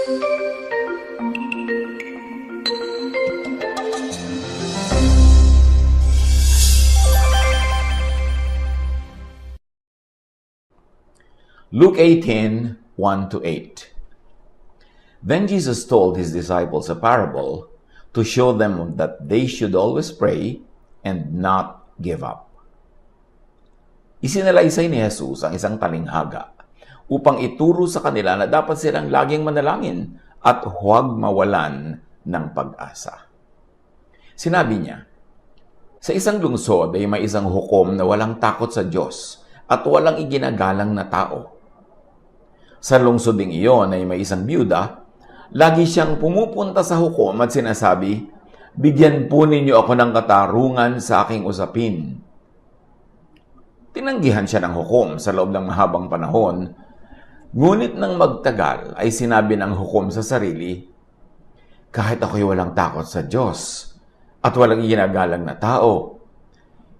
Luke 18, 1-8. Then Jesus told his disciples a parable to show them that they should always pray and not give up. Isinalaysay ni Jesus ang isang talinghaga upang ituro sa kanila na dapat silang laging manalangin at huwag mawalan ng pag-asa. Sinabi niya, sa isang lungsod ay may isang hukom na walang takot sa Diyos at walang iginagalang na tao. Sa lungsod ding iyon ay may isang byuda, lagi siyang pumupunta sa hukom at sinasabi, bigyan po ninyo ako ng katarungan sa aking usapin. Tinanggihan siya ng hukom sa loob ng mahabang panahon, ngunit nang magtagal ay sinabi ng hukom sa sarili, kahit ako'y walang takot sa Diyos at walang iginagalang na tao,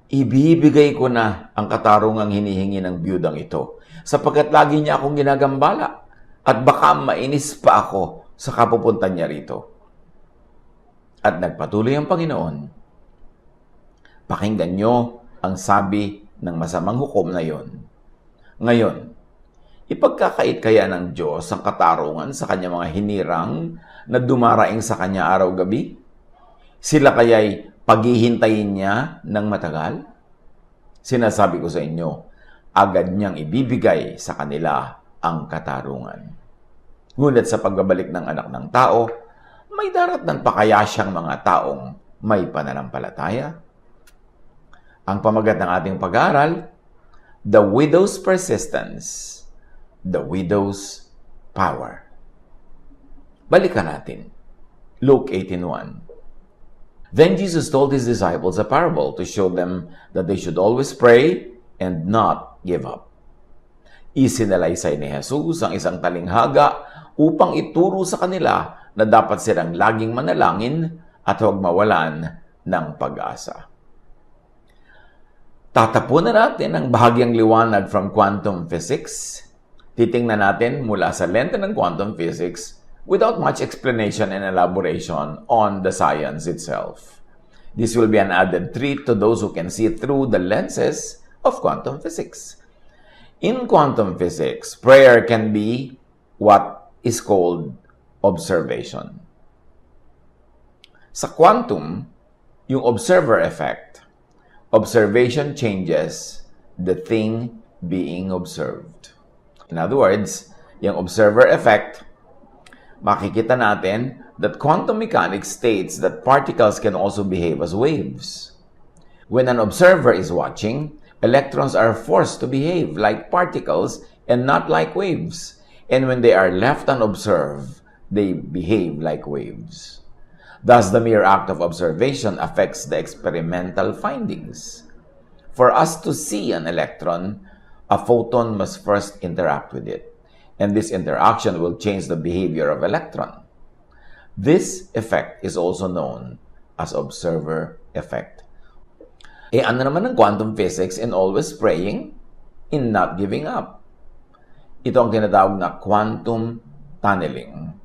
ibibigay ko na ang katarungang hinihingi ng byudang ito, sapagkat lagi niya akong ginagambala at baka mainis pa ako sa kapupunta niya rito. At nagpatuloy ang Panginoon. Pakinggan niyo ang sabi ng masamang hukom na yon. Ngayon, ipagkakait kaya ng Diyos ang katarungan sa kanyang mga hinirang na dumaraing sa kanya araw-gabi? Sila kaya'y paghihintayin niya ng matagal? Sinasabi ko sa inyo, agad niyang ibibigay sa kanila ang katarungan. Ngunit sa pagbabalik ng anak ng tao, may daratnan pa kaya siyang mga taong may pananampalataya? Ang pamagat ng ating pag-aaral, the widow's persistence, the widow's power. Balikan natin. Luke 18:1. Then Jesus told his disciples a parable to show them that they should always pray and not give up. Isinalaysay ni Jesus ang isang talinghaga upang ituro sa kanila na dapat silang laging manalangin at huwag mawalan ng pag-asa. Tatapunan natin ang bahagyang liwanag from quantum physics. Titingnan natin mula sa lente ng quantum physics without much explanation and elaboration on the science itself. This will be an added treat to those who can see through the lenses of quantum physics. In quantum physics, prayer can be what is called observation. Sa quantum, yung observer effect, observation changes the thing being observed. In other words, yung observer effect, makikita natin that quantum mechanics states that particles can also behave as waves. When an observer is watching, electrons are forced to behave like particles and not like waves. And when they are left unobserved, they behave like waves. Thus, the mere act of observation affects the experimental findings. For us to see an electron, a photon must first interact with it. And this interaction will change the behavior of electron. This effect is also known as observer effect. Ano naman ang quantum physics in always praying, in not giving up? Ito ang tinatawag na quantum tunneling.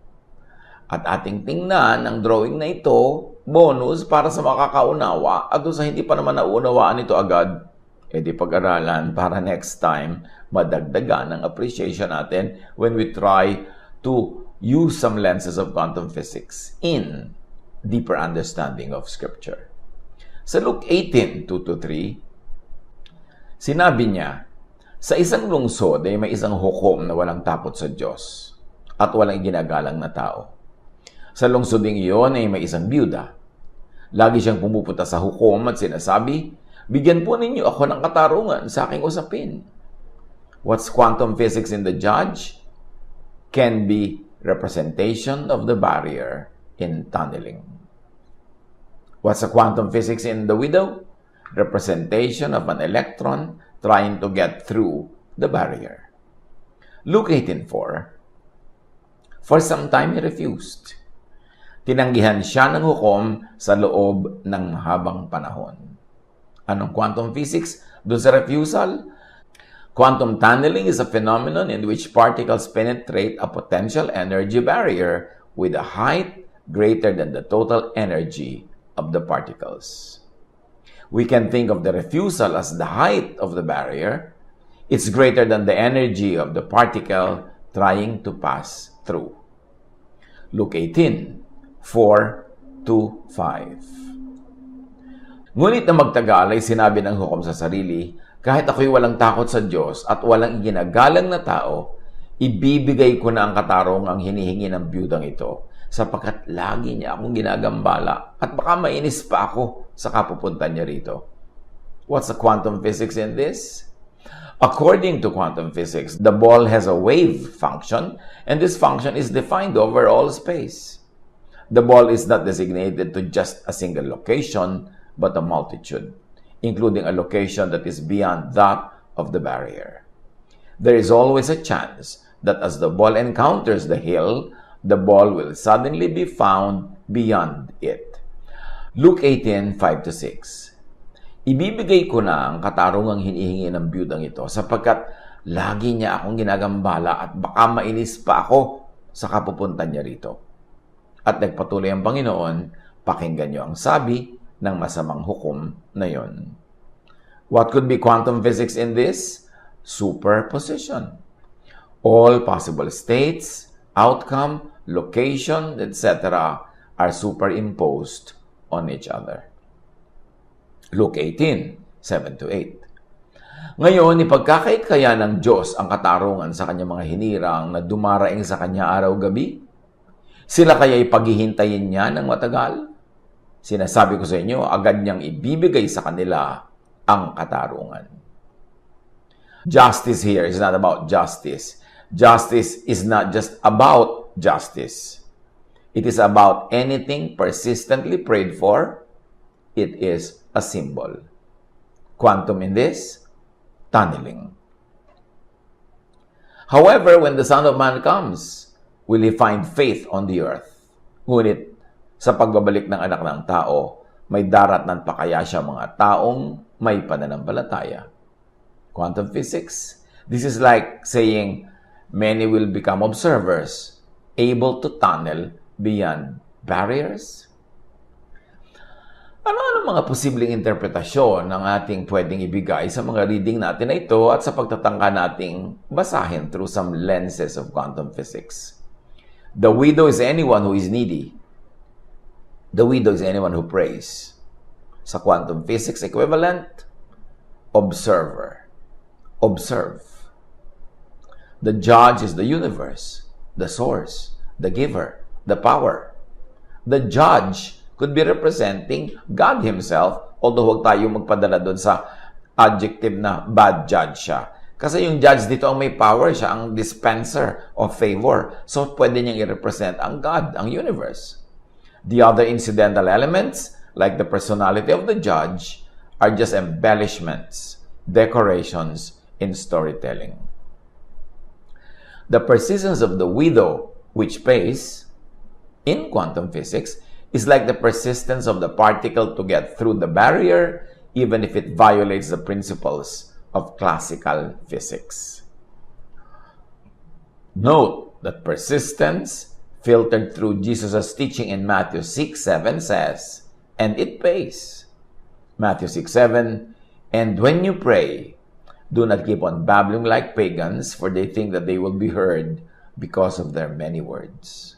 At ating tingnan ang drawing na ito, bonus para sa makakaunawa at sa hindi pa naman naunawaan ito agad, di pag-aralan para next time madagdagan ang appreciation natin when we try to use some lenses of quantum physics in deeper understanding of Scripture. Sa Luke 18, 2-3, sinabi niya, sa isang lungsod ay may isang hukom na walang takot sa Diyos at walang ginagalang na tao. Sa lungsod ding iyon ay may isang byuda. Lagi siyang pumupunta sa hukom at sinasabi, bigyan po ninyo ako ng katarungan sa aking usapin. What's quantum physics in the judge can be representation of the barrier in tunneling. What's the quantum physics in the widow? Representation of an electron trying to get through the barrier. Luke 18:4. For some time he refused. Tinanggihan siya ng hukom sa loob ng mahabang panahon. Anong quantum physics doon sa refusal? Quantum tunneling is a phenomenon in which particles penetrate a potential energy barrier with a height greater than the total energy of the particles. We can think of the refusal as the height of the barrier. It's greater than the energy of the particle trying to pass through. Luke 18, 4-5. Ngunit na magtagal ay sinabi ng hukom sa sarili, kahit ako'y walang takot sa Diyos at walang ginagalang na tao, ibibigay ko na ang katarong ang hinihingi ng biyudang ito, sapagkat lagi niya akong ginagambala at baka mainis pa ako sa kapupuntan niya rito. What's the quantum physics in this? According to quantum physics, the ball has a wave function, and this function is defined over all space. The ball is not designated to just a single location, but a multitude, including a location that is beyond that of the barrier. There is always a chance that as the ball encounters the hill, the ball will suddenly be found beyond it. Luke 18, 5-6. Ibibigay ko na ang katarungang hinihingi ng biyudang ito sapagkat lagi niya akong ginagambala at baka mainis pa ako sa kapupuntan niya rito. At nagpatuloy ang Panginoon, pakinggan niyo ang sabi ng masamang hukom na yon. What could be quantum physics in this? Superposition. All possible states, outcome, location, etc. are superimposed on each other. Luke 18, 7-8. Ngayon, ipagkakait kaya ng Diyos ang katarungan sa kanyang mga hinirang na dumaraing sa kanya araw-gabi? Sila kaya ipaghihintayin niya ng matagal? Sinasabi ko sa inyo, agad niyang ibibigay sa kanila ang katarungan. Justice here is not about justice. Justice is not just about justice. It is about anything persistently prayed for. It is a symbol. Quantum in this? Tunneling. However, when the Son of Man comes, will He find faith on the earth? Ngunit, sa pagbabalik ng anak ng tao, may daratnan pa kaya siya mga taong may pananampalataya? Quantum physics? This is like saying, many will become observers, able to tunnel beyond barriers? Ano mga posibleng interpretasyon ng ating pwedeng ibigay sa mga reading natin na ito at sa pagtatangka nating basahin through some lenses of quantum physics? The widow is anyone who is needy. The widow is anyone who prays. Sa quantum physics equivalent, observer. Observe. The judge is the universe, the source, the giver, the power. The judge could be representing God Himself, although huwag tayo magpadala doon sa adjective na bad judge siya. Kasi yung judge dito ang may power, siya ang dispenser of favor. So, pwede niyang i-represent ang God, ang universe. The other incidental elements, like the personality of the judge, are just embellishments, decorations in storytelling. The persistence of the widow, which pays, in quantum physics, is like the persistence of the particle to get through the barrier, even if it violates the principles of classical physics. Note that persistence, filtered through Jesus' teaching in Matthew 6:7 says, and it pays. Matthew 6:7, and when you pray, do not keep on babbling like pagans, for they think that they will be heard because of their many words.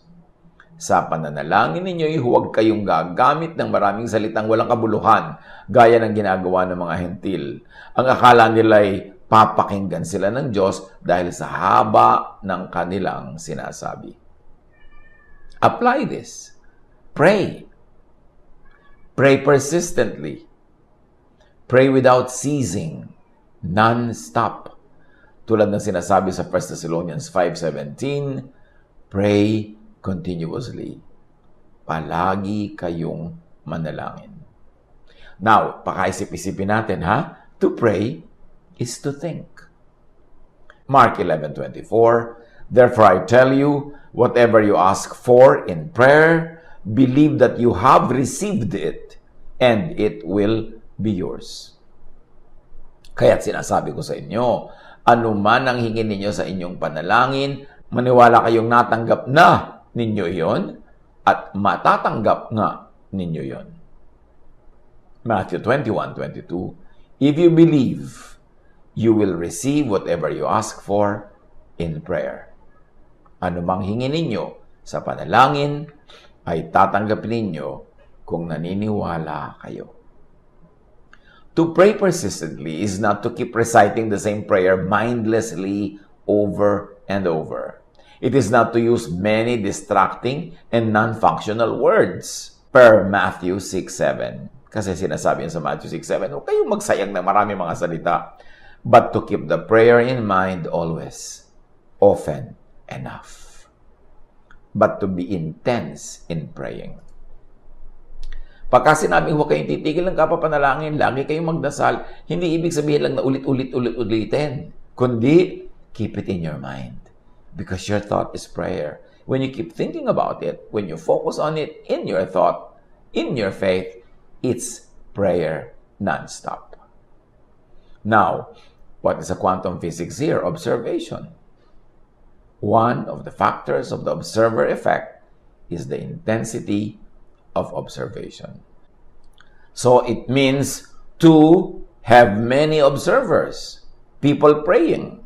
Sa pananalangin ninyo, huwag kayong gagamit ng maraming salitang walang kabuluhan, gaya ng ginagawa ng mga hentil. Ang akala nila ay papakinggan sila ng Diyos dahil sa haba ng kanilang sinasabi. Apply this. Pray. Pray persistently. Pray without ceasing. Non-stop. Tulad ng sinasabi sa 1 Thessalonians 5:17, pray continuously. Palagi kayong manalangin. Now, pakaisip-isipin natin, ha? To pray is to think. Mark 11:24, therefore I tell you, whatever you ask for in prayer, believe that you have received it, and it will be yours. Kaya't sinasabi ko sa inyo, Ano man ang hingin ninyo sa inyong panalangin, maniwala kayong natanggap na ninyo yon at matatanggap nga ninyo yon. Matthew 21:22, if you believe, you will receive whatever you ask for in prayer. Ano mang hingin ninyo sa panalangin, ay tatanggapin ninyo kung naniniwala kayo. To pray persistently is not to keep reciting the same prayer mindlessly over and over. It is not to use many distracting and non-functional words per Matthew 6:7. Kasi sinasabi yan sa Matthew 6:7, huwag kayong magsayang ng marami mga salita, but to keep the prayer in mind always, often enough. But to be intense in praying. Pagka sinabing huwag kayong titigil ng kapapanalangin, lagi kayong magdasal, hindi ibig sabihin lang na ulit-ulitin. Kundi, keep it in your mind. Because your thought is prayer. When you keep thinking about it, when you focus on it in your thought, in your faith, it's prayer non-stop. Now, what is a quantum physics here? Observation. One of the factors of the observer effect is the intensity of observation. So it means to have many observers, people praying,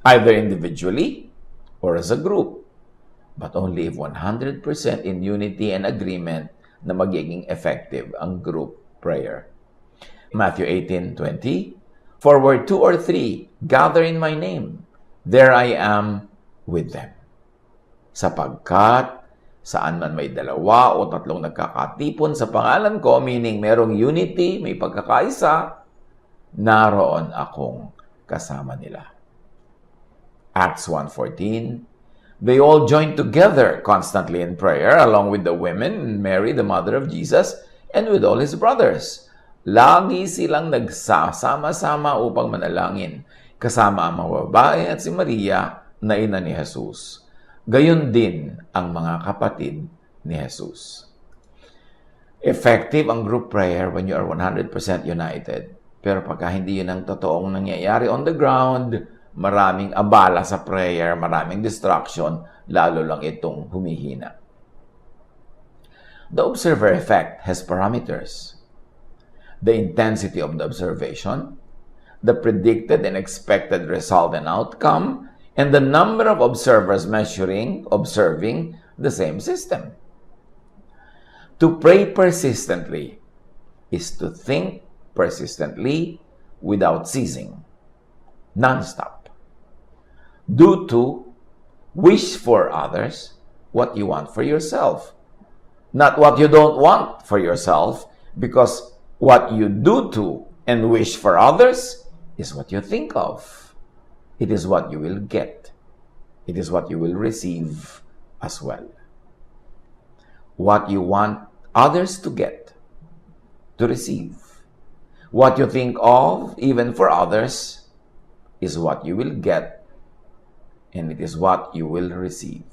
either individually or as a group, but only if 100% in unity and agreement na magiging effective ang group prayer. Matthew 18:20, for where 2 or 3 gather in my name, there I am with them. Sapagkat saan man may 2 o 3 nagkakatipon sa pangalan ko, meaning merong unity, may pagkakaisa, naroon akong kasama nila. Acts 1:14, they all joined together constantly in prayer along with the women, Mary, the mother of Jesus, and with all his brothers. Lagi silang nagsasama-sama upang manalangin, kasama ang mga babae at si Maria na ina ni Jesus. Gayon din ang mga kapatid ni Jesus. Effective ang group prayer when you are 100% united. Pero pagka hindi yun ang totoong nangyayari on the ground, maraming abala sa prayer, maraming distraction, lalo lang itong humihina. The observer effect has parameters. The intensity of the observation, the predicted and expected result and outcome, and the number of observers observing the same system. To pray persistently is to think persistently without ceasing, non-stop. Do to wish for others what you want for yourself, not what you don't want for yourself, because what you do to and wish for others is what you think of. It is what you will get. It is what you will receive as well. What you want others to get, to receive. What you think of, even for others, is what you will get, and it is what you will receive.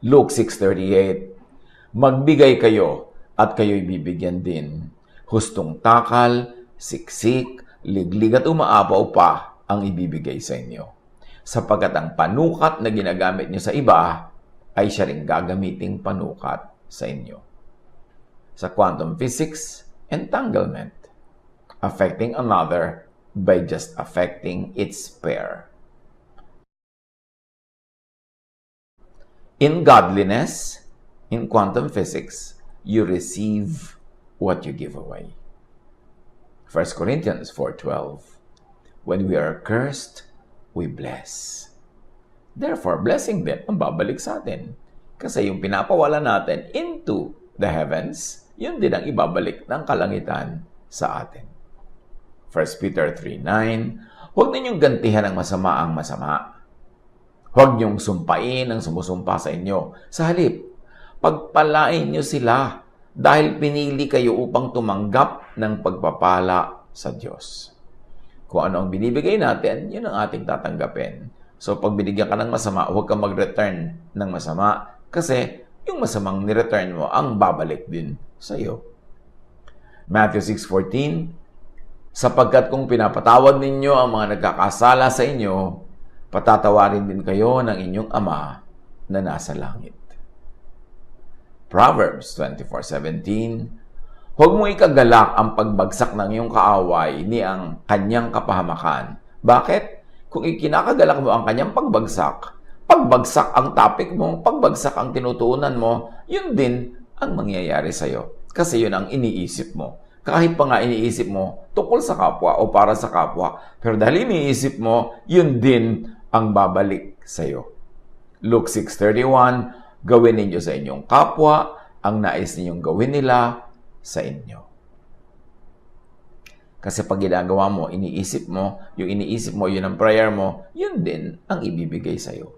Luke 6:38, magbigay kayo at kayo'y bibigyan din. Hustong takal, siksik, liglig at umaapaw pa ang ibibigay sa inyo. Sapagkat ang panukat na ginagamit niyo sa iba ay siya rin gagamiting panukat sa inyo. Sa quantum physics, entanglement. Affecting another by just affecting its pair. In godliness, in quantum physics, you receive what you give away. 1 Corinthians 4:12, when we are cursed, we bless. Therefore, blessing din ang babalik sa atin. Kasi yung pinapawala natin into the heavens, yun din ang ibabalik ng kalangitan sa atin. 1 Peter 3:9, huwag ninyong gantihan ng masama ang masama. Huwag niyong sumpain ang sumusumpa sa inyo. Sa halip, pagpalain niyo sila dahil pinili kayo upang tumanggap ng pagpapala sa Diyos. Kung ano ang binibigay natin, yun ang ating tatanggapin. So, pag binigyan ka ng masama, huwag kang mag-return ng masama kasi yung masamang ni-return mo ang babalik din sa iyo. Matthew 6:14, Sapagkat kung pinapatawad ninyo ang mga nagkakasala sa inyo, patatawarin din kayo ng inyong Ama na nasa langit. Proverbs 24:17, huwag mo ikagalak ang pagbagsak ng iyong kaaway ni ang kanyang kapahamakan. Bakit? Kung ikinakagalak mo ang kanyang pagbagsak ang topic mo, pagbagsak ang tinutuunan mo, yun din ang mangyayari sa'yo. Kasi yun ang iniisip mo. Kahit pa nga iniisip mo tungkol sa kapwa o para sa kapwa, pero dahil iniisip mo, yun din ang babalik sa'yo. Luke 6:31, gawin ninyo sa inyong kapwa ang nais ninyong gawin nila sa inyo. Kasi pag ginagawa mo, iniisip mo, yung iniisip mo, yun ang prayer mo, yun din ang ibibigay sa'yo.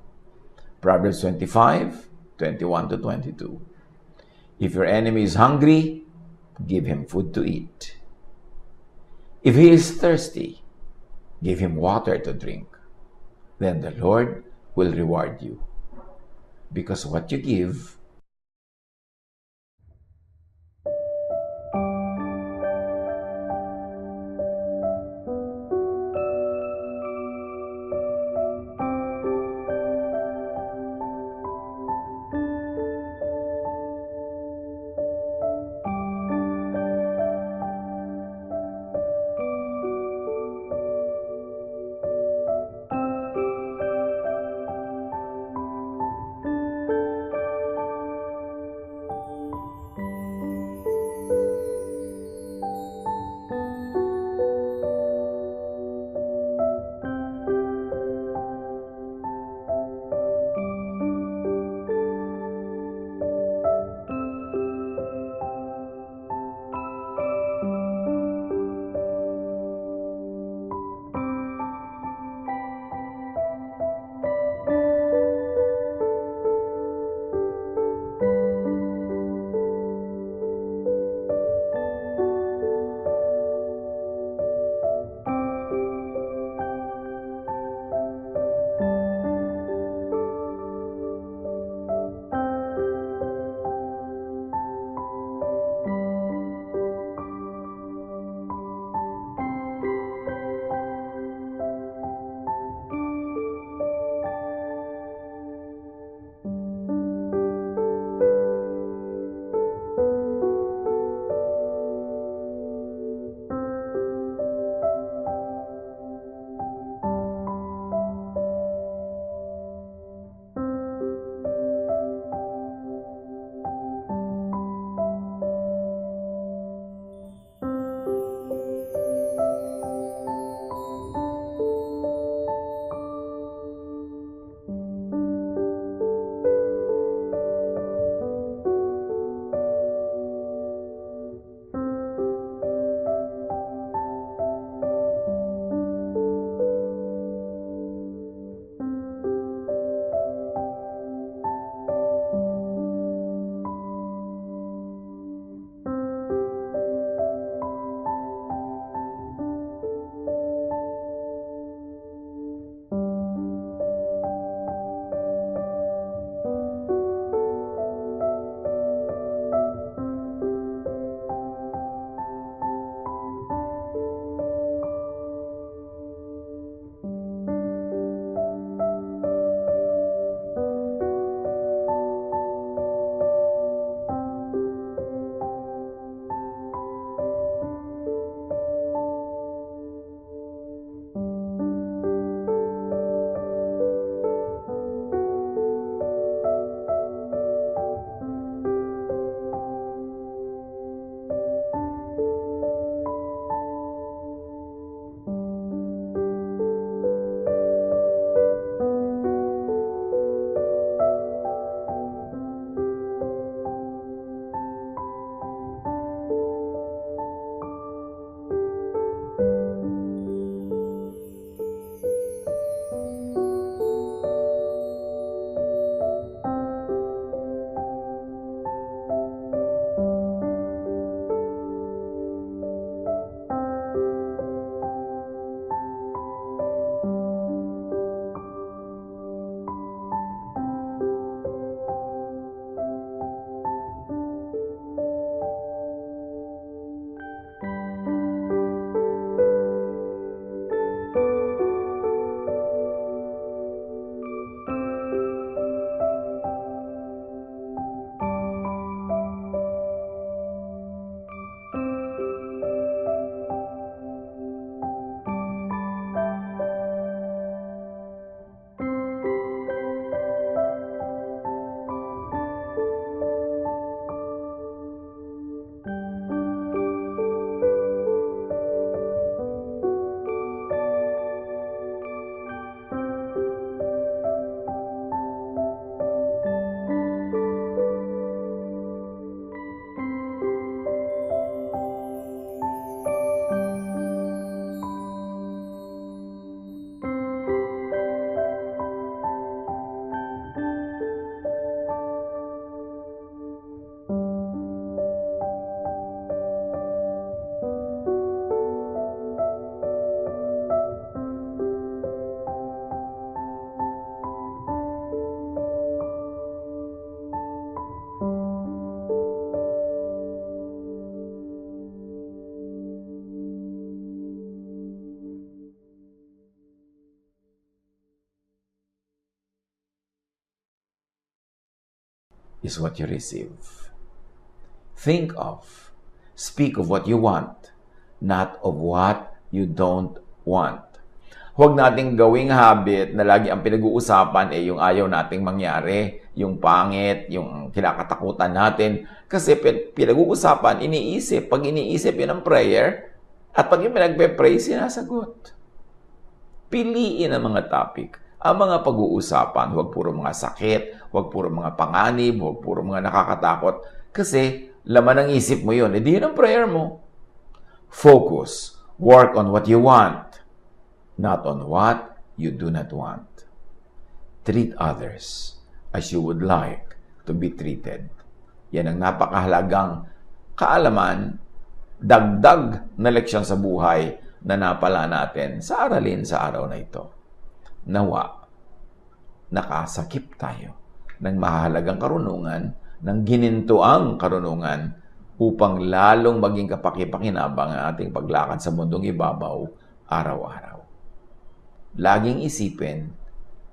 Proverbs 25:21-22. If your enemy is hungry, give him food to eat. If he is thirsty, give him water to drink. Then the Lord will reward you. Because what you give, is what you receive. Think of, speak of what you want, not of what you don't want. Huwag nating gawing habit na lagi ang pinag-uusapan yung ayaw nating mangyari, yung pangit, yung kinakatakutan natin. Kasi pinag-uusapan, iniisip. Pag iniisip, yun ang prayer. At pag yung pinagpe-pray, sinasagot. Piliin ang mga topic, ang mga pag-uusapan. Huwag puro mga sakit, huwag puro mga panganib, huwag puro mga nakakatakot. Kasi laman ng isip mo yun. Hindi yun ang prayer mo. Focus. Work on what you want, not on what you do not want. Treat others as you would like to be treated. Yan ang napakahalagang kaalaman, dagdag na leksyon sa buhay na napala natin sa aralin sa araw na ito. Nawa, nakasakip tayo ng mahalagang karunungan, ng ginintuang karunungan upang lalong maging kapaki-pakinabang ang ating paglakad sa mundong ibabaw araw-araw. Laging isipin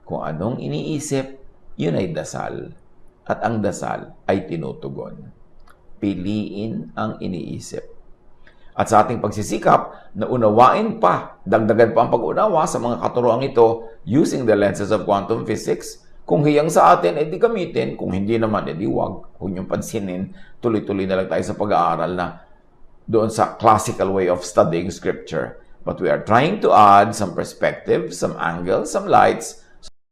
kung anong iniisip, yun ay dasal. At ang dasal ay tinutugon. Piliin ang iniisip. At sa ating pagsisikap na unawain pa, dagdagan pa ang pag-unawa sa mga katuroang ito using the lenses of quantum physics. Kung hiyang sa atin, edi gamitin. Kung hindi naman, edi wag. Huwag niyong pansinin. Tuloy-tuloy na lang tayo sa pag-aaral na doon sa classical way of studying Scripture. But we are trying to add some perspective, some angles, some lights